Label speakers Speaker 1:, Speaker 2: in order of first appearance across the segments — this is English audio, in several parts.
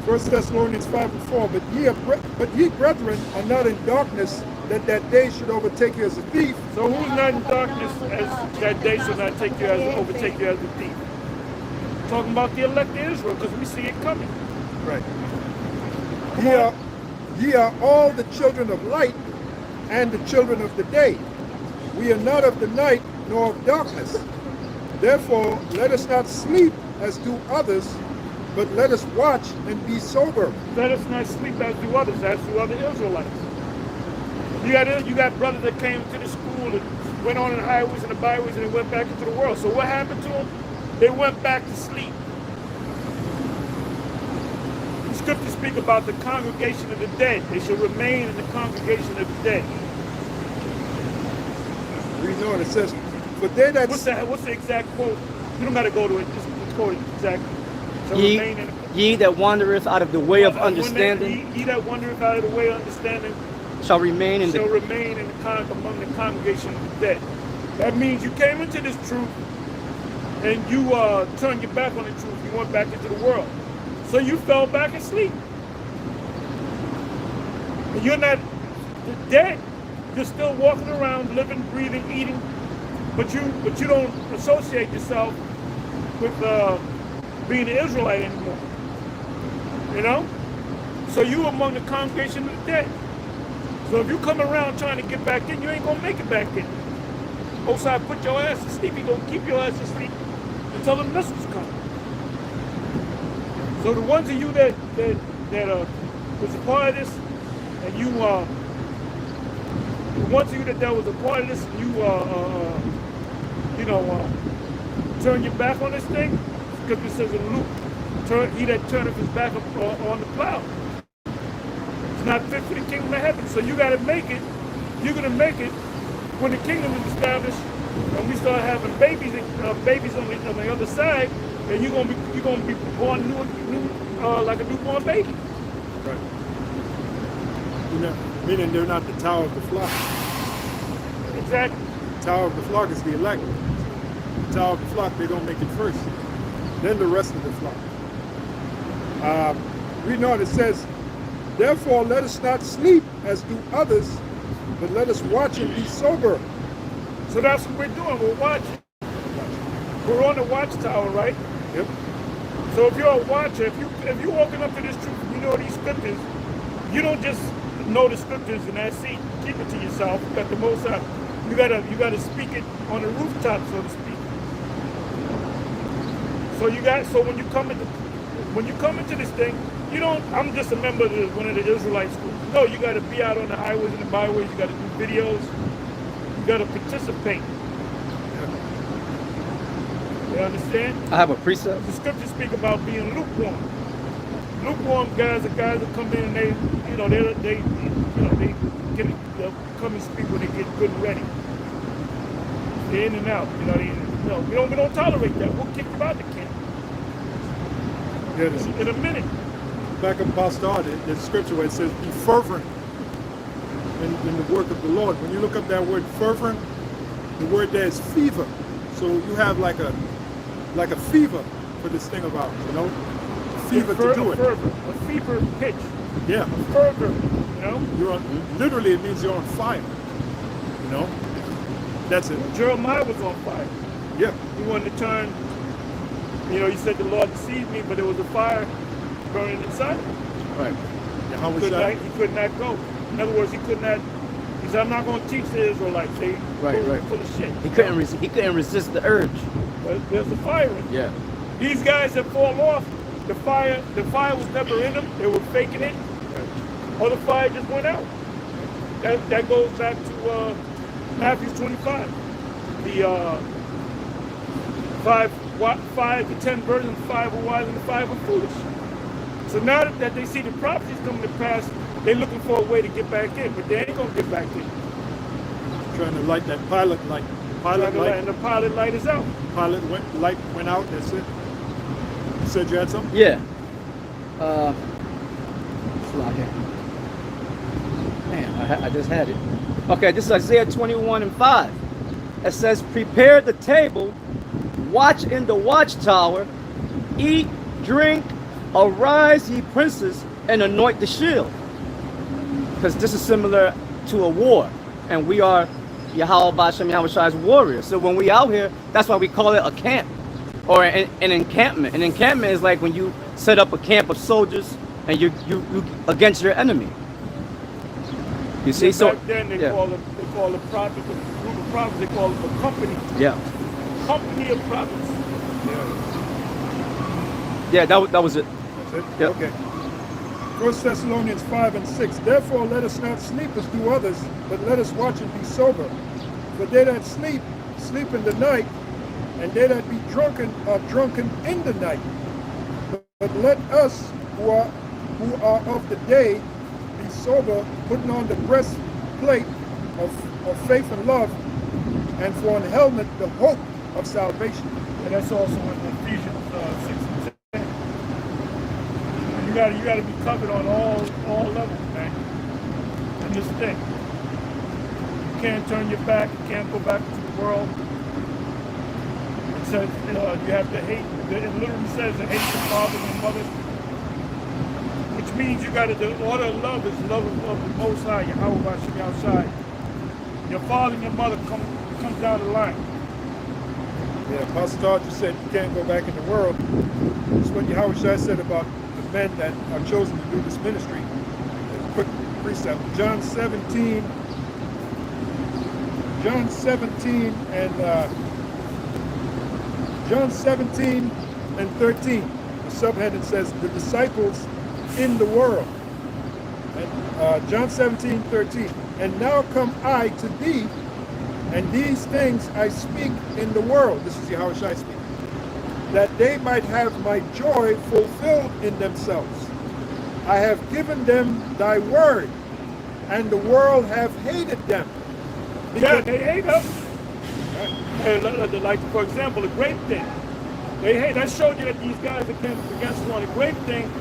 Speaker 1: 1 Thessalonians 5:4. But ye brethren are not in darkness, that day should overtake you as a thief.
Speaker 2: So who's not in darkness as that day should not take you as overtake you as a thief? Talking about the elect of Israel, because we see it coming.
Speaker 1: Right. Ye are all the children of light and the children of the day. We are not of the night nor of darkness. Therefore, let us not sleep as do others, but let us watch and be sober.
Speaker 2: Let us not sleep as do others, as do other Israelites. You got brothers that came to the school and went on the highways and the byways and they went back into the world. So what happened to them? They went back to sleep. The scriptures speak about the congregation of the dead. They should remain in the congregation of the dead.
Speaker 1: We know it says, but they that...
Speaker 2: What's the exact quote? You don't got to go to it. Just quote it exactly. So remain in the,
Speaker 3: ye that wandereth out of the way of understanding.
Speaker 2: Ye that wandereth out of the way of understanding
Speaker 3: shall remain in
Speaker 2: among the congregation of the dead. That means you came into this truth and you turned your back on the truth. You went back into the world. So you fell back asleep. And you're not dead. You're still walking around, living, breathing, eating, but you don't associate yourself with being an Israelite anymore. You know? So you among the congregation of the dead. So if you come around trying to get back in, you ain't gonna make it back in. Osai put your ass to sleep, he gonna keep your ass asleep until the missiles come. So the ones of you that was a part of this, and you the ones of you that was a part of this, and you turn your back on this thing, because it says in Luke, he that turneth his back on the plow. It's not fit for the kingdom of heaven. So you gotta make it. You're gonna make it when the kingdom is established and we start having babies on the other side, and you're gonna be born like a newborn baby.
Speaker 1: Right. Meaning they're not the tower of the flock.
Speaker 2: Exactly.
Speaker 1: The tower of the flock is the elect. The tower of the flock, they're gonna make it first. Then the rest of the flock. We know it says, therefore let us not sleep as do others, but let us watch and be sober.
Speaker 2: So that's what we're doing. We're watching. We're on the watchtower, right?
Speaker 1: Yep.
Speaker 2: So if you're a watcher, if you're walking up to this truth, you know these scriptures, you don't just know the scriptures and that's it. Keep it to yourself. You got the most out. You gotta speak it on the rooftop, so to speak. So when you come into this thing, you don't. I'm just a member of one of the Israelite schools. No, you got to be out on the highways and the byways. You got to do videos. You got to participate. You understand?
Speaker 3: I have a precept.
Speaker 2: The scriptures speak about being lukewarm. Lukewarm guys are guys that come in and they they'll come and speak when they get good and ready. They're in and out. We don't tolerate that. We'll kick you out the camp.
Speaker 1: Yeah,
Speaker 2: in a minute.
Speaker 1: Back up Pastor, the scripture where it says be fervent in the work of the Lord. When you look up that word fervent, the word there is fever. So you have like a fever for this thing about, fever to do it.
Speaker 2: A fever pitch.
Speaker 1: Yeah.
Speaker 2: A fervor,
Speaker 1: You're literally, it means you're on fire. That's it.
Speaker 2: Jeremiah was on fire.
Speaker 1: Yeah.
Speaker 2: He wanted to turn, he said the Lord deceived me, but there was a fire burning inside him.
Speaker 1: Right.
Speaker 2: He could not go. In other words, he said, I'm not going to teach the Israelites. They full of shit.
Speaker 3: He couldn't resist the urge.
Speaker 2: But there's a fire in them.
Speaker 3: Yeah.
Speaker 2: These guys that fall off, the fire was never in them. They were faking it. Or the fire just went out. That goes back to Matthew 25. The 5 to 10 virgins, 5 were wise and 5 were foolish. So now that they see the prophecies coming to pass, they're looking for a way to get back in, but they ain't gonna get back in.
Speaker 1: Trying to light that pilot light.
Speaker 2: And the pilot light is out.
Speaker 1: Light went out, that's it. You said you had something?
Speaker 3: Yeah. Man, I just had it. Okay, this is Isaiah 21:5. It says, prepare the table, watch in the watchtower, eat, drink, Arise, ye princes, and anoint the shield. Because this is similar to a war. And we are Yahweh Bashem Yahushai's warriors. So when we out here, that's why we call it a camp. Or an encampment. An encampment is like when you set up a camp of soldiers and you against your enemy. You see, so
Speaker 2: back then they call the prophet, the group of prophets, they call it a company.
Speaker 3: Yeah.
Speaker 2: Company of prophets.
Speaker 3: Yeah, that was it.
Speaker 1: That's it?
Speaker 3: Yep.
Speaker 1: Okay. 1 Thessalonians 5 and 6. Therefore let us not sleep as do others, but let us watch and be sober. For they that sleep, sleep in the night, and they that be drunken are drunken in the night. But let us who are of the day be sober, putting on the breastplate of faith and love, and for an helmet the hope of salvation.
Speaker 2: And that's also in Ephesians 6 and 10. You gotta be covered on all levels, man. In this thing. You can't turn your back, you can't go back to the world. It says you have to hate, it literally says to hate your father and mother. Which means you gotta, the order of love is love of the Most High, Yahweh Bashem outside. Your father and your mother comes down the line.
Speaker 1: Yeah, Apostle Todd just said you can't go back in the world. That's what Yahweh Shai said about the men that are chosen to do this ministry. A quick precept. John 17 and 13. The subheading says the disciples in the world. And John 17:13. And now come I to thee, and these things I speak in the world. This is Yahweh Shai speaking. That they might have my joy fulfilled in themselves. I have given them thy word, and the world have hated them.
Speaker 2: Yeah, they hate us. Like, for example, a grape thing. They hate. That showed you that these guys against one. A grape thing,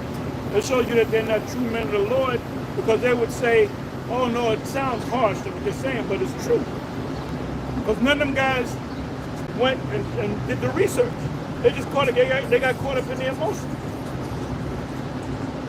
Speaker 2: it showed you that they're not true men of the Lord, because they would say, oh no, it sounds harsh to what you're saying, but it's true. Because none of them guys went and did the research. They just they got caught up in the emotions.